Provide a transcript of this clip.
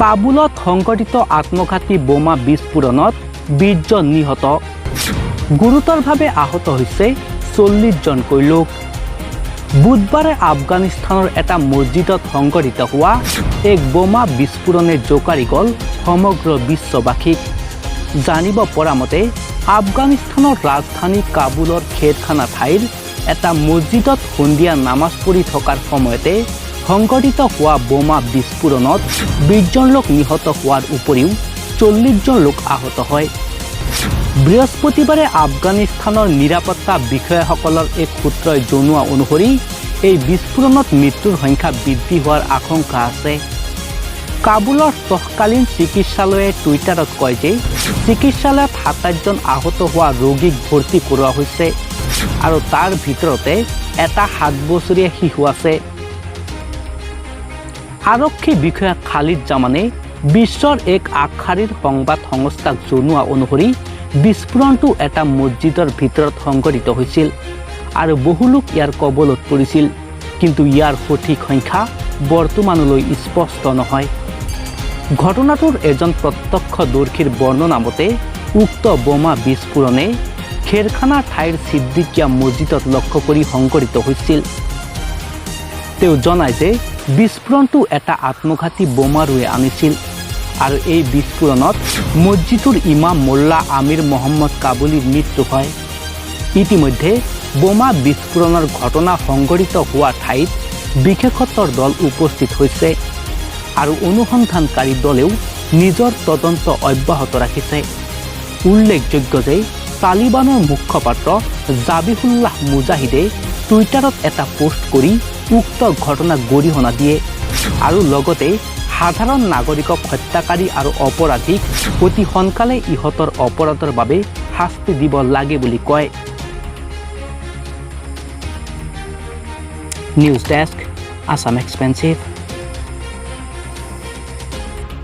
কাবুলত সংঘটিত আত্মঘাতী বোমা বিস্ফোৰণত 20 জন নিহত গুৰুতৰভাৱে আহত হৈছে 40 জনকৈ লোক বুধবাৰে আফগানিস্তানৰ এটা মছজিদত সংঘটিত হোৱা এক বোমা বিস্ফোৰণে জোকাৰি গ'ল সমগ্ৰ বিশ্ববাসীক জানিব পৰা মতে আফগানিস্তানৰ ৰাজধানী কাবুলৰ খেৰখানা ঠাইৰ এটা মছজিদত সন্ধিয়া নামাজ পঢ়ি থকাৰ সময়তে সংঘটিত হোৱা বোমা বিস্ফোৰণত 20 জন লোক নিহত হোৱাৰ উপৰিও 40 জন লোক আহত হয় বৃহস্পতিবাৰে আফগানিস্তানৰ নিৰাপত্তা বিষয়াসকলৰ এক সূত্ৰই জনোৱা অনুসৰি এই বিস্ফোৰণত মৃত্যুৰ সংখ্যা বৃদ্ধি হোৱাৰ আশংকা আছে কাবুলৰ তৎকালীন চিকিৎসালয়ে টুইটাৰত কয় যে চিকিৎসালয়ত 27 জন আহত হোৱা ৰোগীক ভৰ্তি কৰোৱা হৈছে আৰু তাৰ ভিতৰতে এটা 7 বছৰীয়া শিশু আছে আৰক্ষী বিষয়া খালিদ জামানে বিশ্বৰ এক আগশাৰীৰ সংবাদ সংস্থাক জনোৱা অনুসৰি বিস্ফোৰণটো এটা মছজিদৰ ভিতৰত সংঘটিত হৈছিল আৰু বহু লোক ইয়াৰ কবলত পৰিছিল কিন্তু ইয়াৰ সঠিক সংখ্যা বৰ্তমানলৈ স্পষ্ট নহয় ঘটনাটোৰ এজন প্ৰত্যক্ষদৰ্শীৰ বৰ্ণনা মতে উক্ত বোমা বিস্ফোৰণে খেৰখানা ঠাইৰ সিদ্দিকিয়া মছজিদত লক্ষ্য কৰি সংঘটিত হৈছিল তেওঁ জনায় যে বিস্ফোৰণটো এটা আত্মঘাতী বোমা ৰূপে আনিছিল আৰু এই বিস্ফোৰণত মছজিদৰ ইমাম মোল্লা আমিৰ মোহাম্মদ কাবুলীৰ মৃত্যু হয় ইতিমধ্যে বোমা বিস্ফোৰণৰ ঘটনা সংঘটিত হোৱা ঠাইত বিশেষজ্ঞৰ দল উপস্থিত হৈছে আৰু অনুসন্ধানকাৰী দলেও নিজৰ তদন্ত অব্যাহত ৰাখিছে উল্লেখযোগ্য যে তালিবানৰ মুখপাত্ৰ জাবিহুল্লাহ মুজাহিদে টুইটাৰত এটা পোষ্ট কৰি উক্ত ঘটনাক গৰিহণা দিয়ে আৰু লগতে সাধাৰণ নাগৰিকক হত্যাকাৰী আৰু অপৰাধীক অতি সোনকালে ইহঁতৰ অপৰাধৰ বাবে শাস্তি দিব লাগে বুলি কয় নিউজ ডেস্ক আসাম এক্সপেন্সিভ